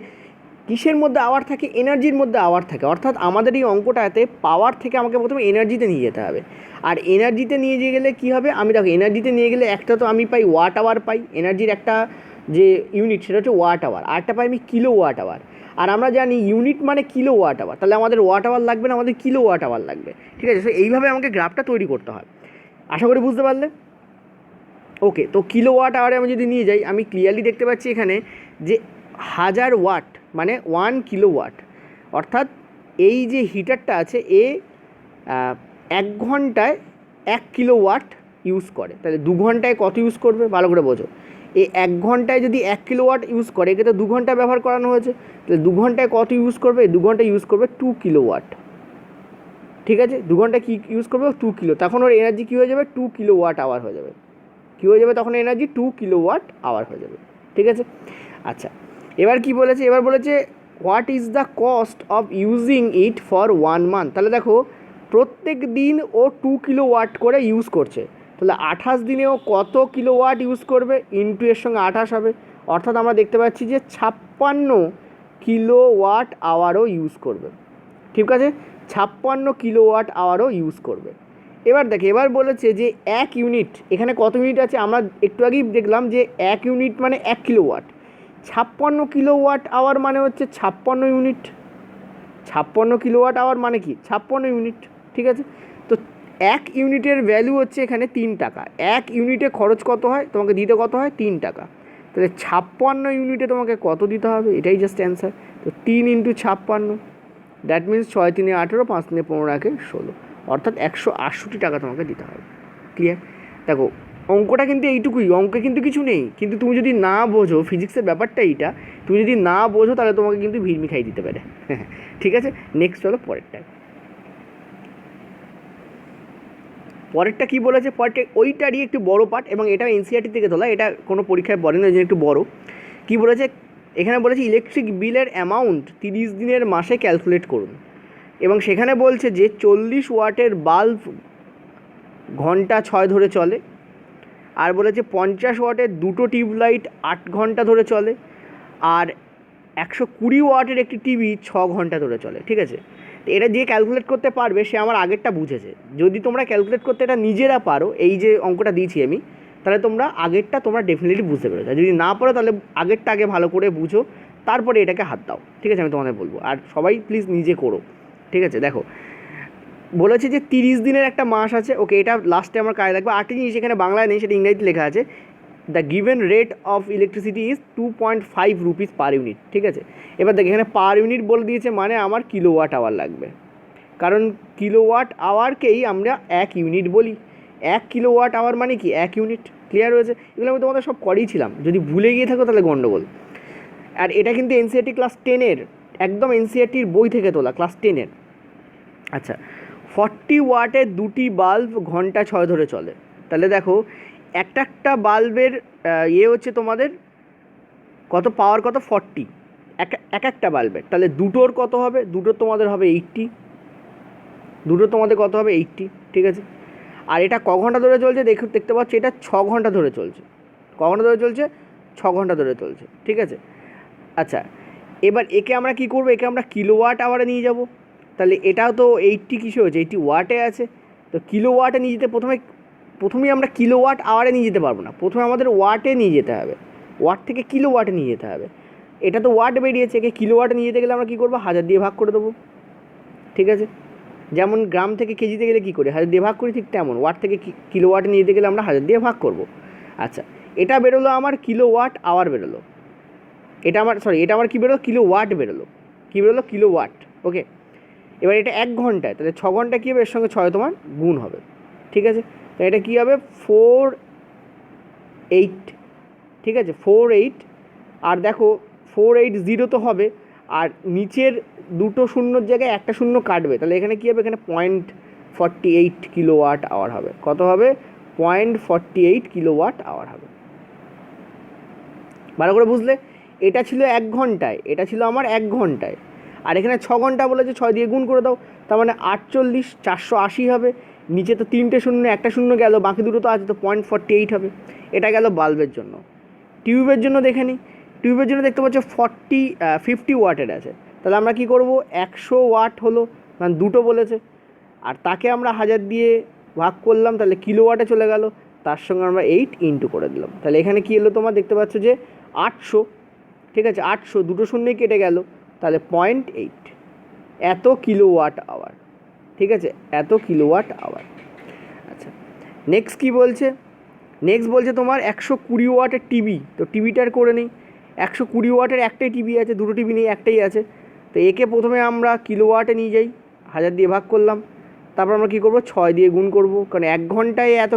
কিসের মধ্যে আওয়ার থাকে? এনার্জির মধ্যে আওয়ার থাকে। অর্থাৎ আমাদের এই অঙ্কটাতে পাওয়ার থেকে আমাকে প্রথমে এনার্জিতে নিয়ে যেতে হবে। আর এনার্জিতে নিয়ে যেয়ে গেলে কী হবে? আমি দেখো এনার্জিতে নিয়ে গেলে একটা তো আমি পাই ওয়াট আওয়ার পাই, এনার্জির একটা যে ইউনিট সেটা হচ্ছে ওয়াট আওয়ার, আরটা পাই আমি কিলো ওয়াট আওয়ার। আর আমরা জানি ইউনিট মানে কিলো ওয়াট আওয়ার, তাহলে আমাদের ওয়াট আওয়ার লাগবে না, আমাদের কিলো ওয়াট আওয়ার লাগবে। ঠিক আছে, সো এইভাবে আমাকে গ্রাফটা তৈরি করতে হয়। আশা করি বুঝতে পারলে? ওকে, তো কিলো ওয়াট আওয়ারে আমি যদি নিয়ে যাই, আমি ক্লিয়ারলি দেখতে পাচ্ছি এখানে যে 1000 ওয়াট মানে 1 কিলোওয়াট। অর্থাৎ এই যে হিটারটা আছে এ 1 ঘন্টায় 1 কিলোওয়াট ইউজ করে, তাহলে 2 ঘন্টায় কত ইউজ করবে? ভালো করে বোঝো, এই 1 ঘন্টায় যদি 1 কিলোওয়াট ইউজ করে, একে তো 2 ঘন্টা ব্যবহার করানো হয়েছে, তাহলে 2 ঘন্টায় কত ইউজ করবে? 2 ঘন্টায় ইউজ করবে 2 কিলোওয়াট। ঠিক আছে, 2 ঘন্টায় কী ইউজ করবে? 2 কিলো। তখন ওর এনার্জি কী হয়ে যাবে? 2 কিলোওয়াট আওয়ার হয়ে যাবে। কী হয়ে যাবে তখন? এনার্জি 2 কিলোওয়াট আওয়ার হয়ে যাবে। ঠিক আছে, আচ্ছা এবার কি বলেছে? এবার বলেছে what is the cost of using it for 1 month. তাহলে দেখো প্রত্যেক দিন ও 2 কিলোওয়াট করে ইউজ করছে, তাহলে 28 দিনেও কত কিলোওয়াট ইউজ করবে? ইন্টু এর সঙ্গে 28 হবে, অর্থাৎ আমরা দেখতে পাচ্ছি যে 56 কিলোওয়াট আওয়ারও ইউজ করবে। ঠিক আছে, 56 কিলোওয়াট আওয়ারও ইউজ করবে। এবার দেখে, এবার বলেছে যে 1 ইউনিট, এখানে কত ইউনিট আছে? আমরা একটু আগেই দেখলাম যে 1 ইউনিট মানে 1 কিলোওয়াট, 56 কিলোওয়াট আওয়ার মানে হচ্ছে 56 ইউনিট। 56 কিলোওয়াট আওয়ার মানে কি? 56 ইউনিট। ঠিক আছে, তো 1 ইউনিটের ভ্যালু হচ্ছে এখানে 3 টাকা। 1 ইউনিটে খরচ কত হয়? তোমাকে দিতে কত হয়? 3 টাকা। তাহলে 56 ইউনিটে তোমাকে কত দিতে হবে? এটাই জাস্ট অ্যান্সার। তো 3 ইন্টু 56, দ্যাট মিনস 6 3 18, 5 3 15 16, অর্থাৎ 168 টাকা তোমাকে দিতে হবে। ক্লিয়ার? দেখো অঙ্কটা কিন্তু এইটুকুই, অঙ্কে কিন্তু কিছু নেই, কিন্তু তুমি যদি না বোঝো ফিজিক্সের ব্যাপারটা এইটা, তুমি যদি না বোঝো তাহলে তোমাকে কিন্তু ভিড় মিঠাই দিতে পারে। ঠিক আছে, নেক্সট হলো পরেরটা। পরেরটা কী বলেছে? পরেরটা ওইটারই একটু বড় পার্ট, এবং এটা এনসিইআরটি থেকে তোলা, এটা কোনো পরীক্ষায় পড়ে না, এই জন্য একটু বড়। কী বলেছে এখানে? বলেছে ইলেকট্রিক বিলের অ্যামাউন্ট 30 দিনের মাসে ক্যালকুলেট করুন, এবং সেখানে বলছে যে 40 ওয়াটের বাল্ব ঘন্টা 6 ধরে চলে, আর বলেছে 50 ওয়াটের 2টো টিউবলাইট 8 ঘন্টা ধরে চলে, আর 120 ওয়াটের একটি টিভি 6 ঘন্টা ধরে চলে। ঠিক আছে, তো এটা যে ক্যালকুলেট করতে পারবে সে আমার আগেরটা বুঝেছে। যদি তোমরা ক্যালকুলেট করতে এটা নিজেরা পারো, এই যে অঙ্কটা দিয়েছি আমি, তাহলে তোমরা আগেরটা তোমরা ডেফিনেটলি বুঝতে পেরেছো। যদি না পারো তাহলে আগেরটা আগে ভালো করে বুঝো, তারপরে এটাকে হাত দাও। ঠিক আছে, আমি তোমাদের বলবো। আর সবাই প্লিজ নিজে করো। ঠিক আছে, দেখো বলেছে যে 30 দিনের একটা মাস আছে। ওকে, এটা লাস্টে আমার কাজে লাগবে। আরেকটা জিনিস এখানে বাংলায় নেই, সেটা ইংরেজিতে লেখা আছে, the given rate of electricity is 2.5 rupees per unit. ঠিক আছে, এবার দেখ এখানে পার ইউনিট বলে দিয়েছে, মানে আমার কিলোওয়াট আওয়ার লাগবে, কারণ কিলোওয়াট আওয়ারকেই আমরা 1 ইউনিট বলি। 1 কিলোওয়াট আওয়ার মানে কি? 1 ইউনিট। ক্লিয়ার হয়েছে? এগুলো আমি তোমাদের সব করিয়েছিলাম, যদি ভুলে গিয়ে থাকো তাহলে গণ্ডগোল। আর এটা কিন্তু এনসিইআরটি ক্লাস 10-এর, একদম এনসিইআরটির বই থেকে তোলা, ক্লাস 10-এর। আচ্ছা, 40 ওয়াটের দুটি বাল্ব ঘন্টা 6 ধরে চলে। তাহলে দেখো একটা বাল্বের হচ্ছে তোমাদের কত পাওয়ার, কত 40 একটা বাল্বের। তাহলে দুটোর কত হবে, দুটোর তোমাদের হবে 80, দুটোর তোমাদের কত হবে 80, ঠিক আছে। আর এটা ক ঘন্টা ধরে চলছে দেখতে পাচ্ছ, এটা 6 ঘন্টা ধরে চলছে। ক ঘন্টা ধরে চলছে, 6 ঘন্টা ধরে চলছে, ঠিক আছে। আচ্ছা, এবার একে আমরা কি করব, একে আমরা কিলোওয়াট আওয়ারে নিয়ে যাব। তাহলে এটাও তো 80 কিসে হচ্ছে, 80 ওয়াটে আছে। তো কিলোওয়াটে নিয়ে যেতে প্রথমেই আমরা কিলোওয়াট আওয়ারে নিয়ে যেতে পারবো না, প্রথমে আমাদের ওয়াটে নিয়ে যেতে হবে, ওয়াট থেকে কিলোওয়াটে নিয়ে যেতে হবে। এটা তো ওয়াট বেরিয়েছে, একে কিলোওয়াটে নিয়ে যেতে গেলে আমরা কী করবো, 1000 দিয়ে ভাগ করে দেবো, ঠিক আছে। যেমন গ্রাম থেকে কেজিতে গেলে কী করি, 1000 দিয়ে ভাগ করি, ঠিক তেমন ওয়াট থেকে কিলোওয়াটে নিয়ে যেতে গেলে আমরা 1000 দিয়ে ভাগ করব। আচ্ছা, এটা বেরোলো আমার কিলোওয়াট আওয়ার বেরোলো, এটা আমার কী বেরোলো, কিলোওয়াট বেরোলো, কী বেরোলো, কিলোওয়াট, ওকে। এবার এটা 1 ঘন্টায়, তাহলে 6 ঘন্টা কী হবে, এর সঙ্গে 6 তোমার গুণ হবে, ঠিক আছে। তো এটা কী হবে 48, ঠিক আছে, 48। আর দেখো 480 তো হবে, আর নিচের দুটো শূন্যর জায়গায় একটা শূন্য কাটবে, তাহলে এখানে কী হবে, এখানে 0.48 কিলোওয়াট আওয়ার হবে। কত হবে, 0.48 কিলোওয়াট আওয়ার হবে। ভালো করে বুঝলে, এটা ছিল 1 ঘন্টায়, এটা ছিল আমার 1 ঘন্টায়, আর এখানে 6 ঘন্টা বলেছে, 6 দিয়ে গুণ করে দাও, তার মানে 48, 480 হবে। নিচে তো 3টে শূন্য, একটা শূন্য গেল, বাকি দুটো তো আছে, তো 0.48 হবে। এটা গেল বাল্বের জন্য। টিউবের জন্য দেখে নিই, টিউবের জন্য দেখতে পাচ্ছ 50 ওয়াটের আছে। তাহলে আমরা কি করব, 100 ওয়াট হলো, মানে দুটো বলেছে, আর তাকে আমরা 1000 দিয়ে ভাগ করলাম, তাহলে কিলোওয়াটে চলে গেল, তার সঙ্গে আমরা 8 ইন্টু করে দিলাম। তাহলে এখানে কী এলো, তোমার দেখতে পাচ্ছ যে 800, ঠিক আছে, 800, দুটো শূন্যই কেটে গেল, তাহলে 0.8, এত কিলোওয়াট আওয়ার, ঠিক আছে, এত কিলোওয়াট আওয়ার। আচ্ছা, নেক্সট কী বলছে, নেক্সট বলছে তোমার 120 ওয়াটের টিভি। তো টিভিটার করে নিই, 120 ওয়াটের একটাই টিভি আছে, দুটো টিভি নেই, একটাই আছে। তো একে প্রথমে আমরা কিলোওয়াটে নিয়ে যাই, 1000 দিয়ে ভাগ করলাম, তারপর আমরা কী করবো, 6 দিয়ে গুণ করব, কারণ 1 ঘন্টায় এত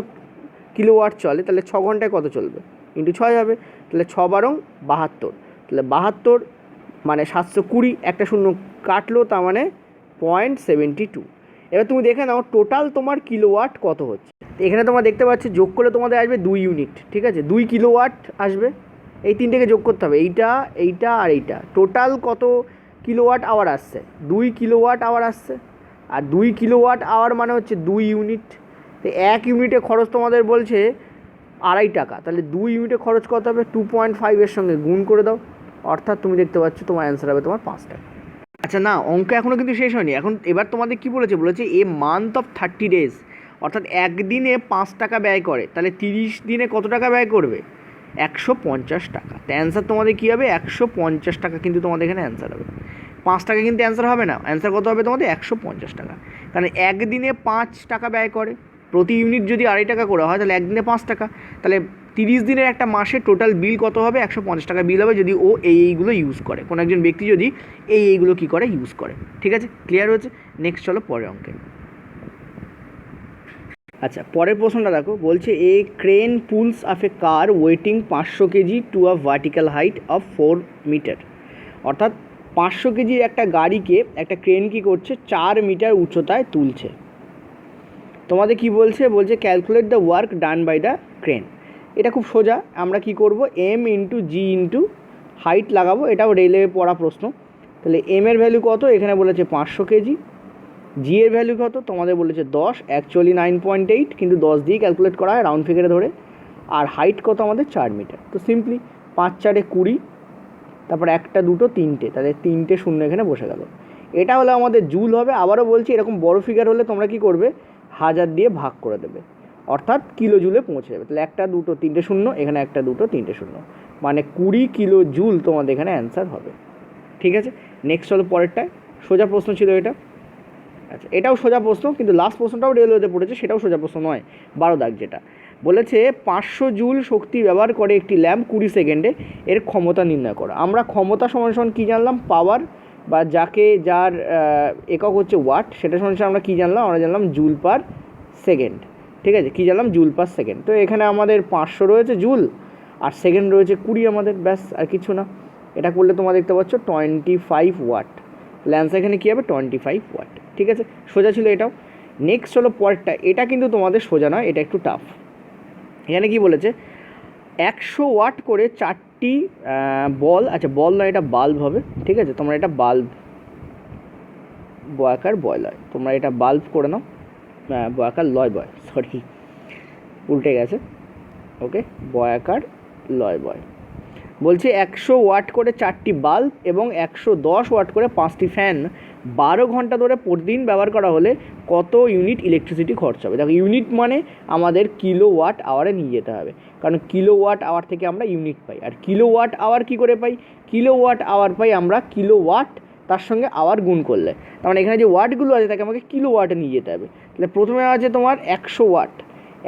কিলোওয়াট চলে, তাহলে 6 ঘন্টায় কত চলবে, ইন্টু 6 হবে, তাহলে 6 বারং 72, তাহলে 72 মানে 720, একটা শূন্য কাটলো, তার মানে 0.72। এবার তুমি দেখে নাও টোটাল তোমার কিলোওয়াট কত হচ্ছে। এখানে তোমরা দেখতে পাচ্ছ যোগ করলে তোমাদের আসবে 2 ইউনিট, ঠিক আছে, 2 কিলোওয়াট আসবে। এই তিনটেকে যোগ করতে হবে, এইটা আর এইটা, টোটাল কত কিলোওয়াট আওয়ার আসছে, 2 কিলোওয়াট আওয়ার আসছে। আর 2 কিলোওয়াট আওয়ার মানে হচ্ছে 2 ইউনিট। তো 1 ইউনিটে খরচ তোমাদের বলছে 2.5 টাকা, তাহলে 2 ইউনিটে খরচ কত হবে, 2.5 এর সঙ্গে গুণ করে দাও, অর্থাৎ তুমি দেখতে পাচ্ছ তোমার অ্যান্সার হবে তোমার 5 টাকা। আচ্ছা না, অঙ্ক এখনও কিন্তু শেষ হয়নি, এখন এবার তোমাদের কী বলেছে এ মান্থ অফ 30 ডেজ, অর্থাৎ একদিনে 5 টাকা ব্যয় করে, তাহলে 30 দিনে কত টাকা ব্যয় করবে, 150 টাকা। তো অ্যান্সার তোমাদের কী হবে, 150 টাকা কিন্তু তোমাদের এখানে অ্যান্সার হবে। 5 টাকা কিন্তু অ্যান্সার হবে না, অ্যান্সার কত হবে তোমাদের, 150 টাকা। কারণ একদিনে 5 টাকা ব্যয় করে, প্রতি ইউনিট যদি 2.5 টাকা করে হয়, তাহলে একদিনে 5 টাকা, তাহলে 30 দিনের একটা মাসে টোটাল বিল কত হবে, 150 টাকা বিল হবে, যদি ও এইগুলো ইউজ করে, কোনো একজন ব্যক্তি যদি এইগুলো কী করে, ইউজ করে। ঠিক আছে, ক্লিয়ার হয়েছে। নেক্সট চলো পরের অঙ্কে। আচ্ছা, পরের প্রশ্নটা দেখো, বলছে a crane pulls of a car weighting 500 kg to a vertical height of 4 metre. অর্থাৎ 500 কেজির একটা গাড়িকে একটা ক্রেন কী করছে, 4 মিটার উচ্চতায় তুলছে। তোমাদের কি বলছে, calculate the work done by the crane. এটা খুব সোজা, আমরা কি করব, M into G into height লাগাবো, এটাও রেলে পড়া প্রশ্ন। তাহলে এম এর ভ্যালু কত, এখানে বলেছে 500 কেজি, জি এর ভ্যালু কত, তোমাদের বলেছে 10, অ্যাকচুয়ালি 9.8, কিন্তু 10 দিয়ে ক্যালকুলেট করা হয় রাউন্ড ফিগারে ধরে। আর হাইট কত আমাদের 4 মিটার। তো সিম্পলি 5 4 20, তারপর 1 2 3টে, তাহলে 3টে শূন্য এখানে বসে গেল। এটা হলো আমাদের জুল হবে। আবারও বলছি, এরকম বড় ফিগার হলে তোমরা কি করবে, 1000 দিয়ে ভাগ করে দেবে, অর্থাৎ কিলো জুলে পৌঁছে যাবে। তাহলে 1 2 3টে শূন্য, এখানে 1 2 3টে শূন্য, মানে 20 কিলো জুল তোমাদের এখানে অ্যান্সার হবে। ঠিক আছে, নেক্সট হলো পরেরটায়, সোজা প্রশ্ন ছিল এটা। আচ্ছা, এটাও সোজা প্রশ্ন, কিন্তু লাস্ট প্রশ্নটাও রেলওয়েতে পড়েছে, সেটাও সোজা প্রশ্ন নয়, 12 দাগ যেটা বলেছে 500 জুল শক্তি ব্যবহার করে একটি ল্যাম্প 20 সেকেন্ডে, এর ক্ষমতা নির্ণয় করো। আমরা ক্ষমতা সমান কী জানলাম, পাওয়ার, বা যার একক হচ্ছে ওয়াট, সেটা সমান আমরা কী জানলাম, আমরা জানলাম জুল পার সেকেন্ড। ঠিক আছে, কী জানলাম, জুল পার সেকেন্ড। তো এখানে আমাদের 500 রয়েছে জুল, আর সেকেন্ড রয়েছে 20 আমাদের, ব্যাস আর কিছু না। এটা করলে তোমরা দেখতে পাচ্ছ 25 ওয়াট, তাহলে অ্যান্সার এখানে কী হবে, 25 ওয়াট। ঠিক আছে, সোজা ছিল এটাও। নেক্সট হলো পরেরটা, এটা কিন্তু তোমাদের সোজা নয়, এটা একটু টাফ। এখানে কি বলেছে 100 ওয়াট করে 4টি বল, আচ্ছা বল নয় এটা বাল্ব হবে, ঠিক আছে, তোমরা এটা বাল্ব বয়াকার বয়লয়, তোমরা এটা বাল্ব করে নাও, বয়াকার লয় বয়, সরি উল্টে গেছে, ওকে, বয়াকার লয় বয়। বলছে 100 ওয়াট করে 4টি বাল্ব এবং 110 ওয়াট করে 5টি ফ্যান 12 ঘন্টা ধরে প্রতিদিন ব্যবহার করা হলে কত ইউনিট ইলেকট্রিসিটি খরচ হবে। দেখো ইউনিট মানে আমাদের কিলো ওয়াট আওয়ারে নিয়ে যেতে হবে, কারণ কিলো ওয়াট আওয়ার থেকে আমরা ইউনিট পাই, আর কিলো ওয়াট আওয়ার কী করে পাই, কিলো ওয়াট আওয়ার পাই আমরা কিলো ওয়াট তার সঙ্গে আওয়ার গুণ করলে, তার মানে এখানে যে ওয়াটগুলো আছে তাকে আমাকে কিলো ওয়াটে নিয়ে যেতে হবে। তাহলে প্রথমে আছে তোমার 100 ওয়াট,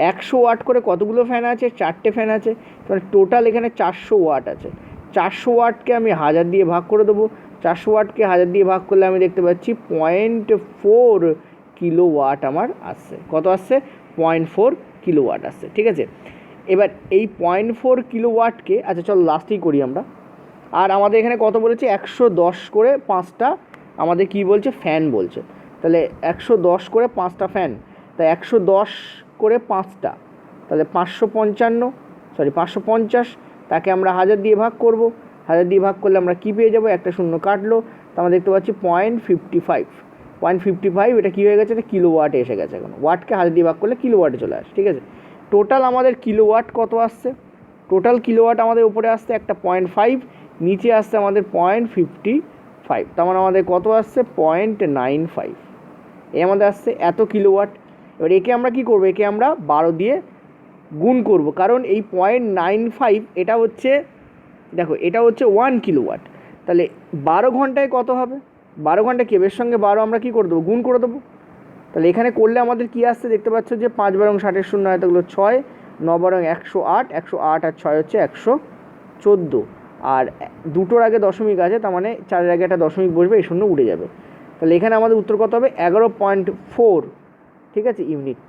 100 ওয়াট করে কতগুলো ফ্যান আছে, 4টে ফ্যান আছে, তাহলে টোটাল এখানে 400 ওয়াট আছে। 400 ওয়াটকে আমি 1000 দিয়ে ভাগ করে দেবো, 400 ওয়াটকে 1000 দিয়ে ভাগ করলে আমি দেখতে পাচ্ছি 0.4 কিলো ওয়াট আমার আসছে। কত আসছে? 0.4 কিলো ওয়াট আসছে, ঠিক আছে। এবার এই 0.4 কিলো ওয়াটকে, আচ্ছা চলো লাস্টেই করি আমরা। আর আমাদের এখানে কত বলেছে, 110 করে 5টা আমাদের কি বলছে, ফ্যান বলছে। তাহলে 110 করে 5টা ফ্যান, তাই 110 করে 5টা, তাহলে 550, তাকে আমরা 1000 দিয়ে ভাগ করব, 1000 দিয়ে ভাগ করলে আমরা কী পেয়ে যাবো, একটা শূন্য কাটলো, তো আমরা দেখতে পাচ্ছি 0.55, এটা কী হয়ে গেছে, এটা কিলো ওয়াটে এসে গেছে। এখন ওয়াটকে 1000 দিয়ে ভাগ করলে কিলো ওয়াটে চলে আসে, ঠিক আছে। টোটাল আমাদের কিলো ওয়াট কত আসছে, টোটাল কিলো ওয়াট আমাদের উপরে আসছে একটা 0.5, নিচে আসছে আমাদের 0.55, তার মানে আমাদের কত আসছে 0.95, এই আমাদের আসছে এত কিলোওয়াট। এবার একে আমরা কি করব, একে আমরা 12 দিয়ে গুণ করব, কারণ এই 0.95 এটা হচ্ছে, দেখো এটা হচ্ছে 1 কিলোওয়াট, তাহলে 12 ঘন্টায় কত হবে, 12 ঘন্টায় কেবের সঙ্গে 12 আমরা কী করে দেবো, গুণ করে দেবো। তাহলে এখানে করলে আমাদের কী আসছে দেখতে পাচ্ছ যে 5 বারং 60 শূন্য হয়, তাহলে 6, 9 বারং 108, 108 আর 6 হচ্ছে 114, আর দুটোর আগে দশমিক আছে, তার মানে 4-এর আগে একটা দশমিক বসবে, এই শূন্য উঠে যাবে। তাহলে এখানে আমাদের উত্তর কত হবে, 11.4, ঠিক আছে, ইউনিট।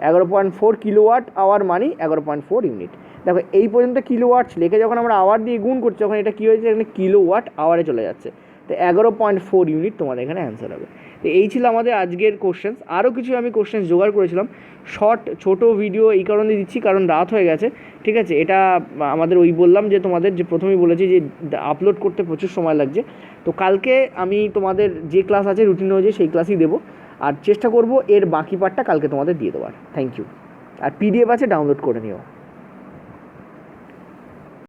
11.4 কিলোওয়াট আওয়ার মানে 11.4 ইউনিট। দেখো এই পর্যন্ত কিলোওয়াট ছিল, একে যখন আমরা আওয়ার দিয়ে গুণ করছি তখন এটা কী হয়েছে, এখানে কিলোওয়াট আওয়ারে চলে যাচ্ছে, তো 11.4 ইউনিট তোমাদের এখানে অ্যান্সার হবে। তো এই ছিল আমাদের আজকের কোশ্চেন্স। আরও কিছু আমি কোশ্চেন্স জোগাড় করেছিলাম, ছোটো ভিডিও এই কারণে দিচ্ছি কারণ রাত হয়ে গেছে, ঠিক আছে। এটা আমাদের ওই বললাম যে তোমাদের যে প্রথমেই বলেছি যে আপলোড করতে প্রচুর সময় লাগছে, তো কালকে আমি তোমাদের যে ক্লাস আছে রুটিন অনুযায়ী সেই ক্লাসই দেবো, আর চেষ্টা করব এর বাকি পার্টটা কালকে তোমাদের দিয়ে দেওয়ার। Thank you. আর পিডিএফ আছে, ডাউনলোড করে নিও।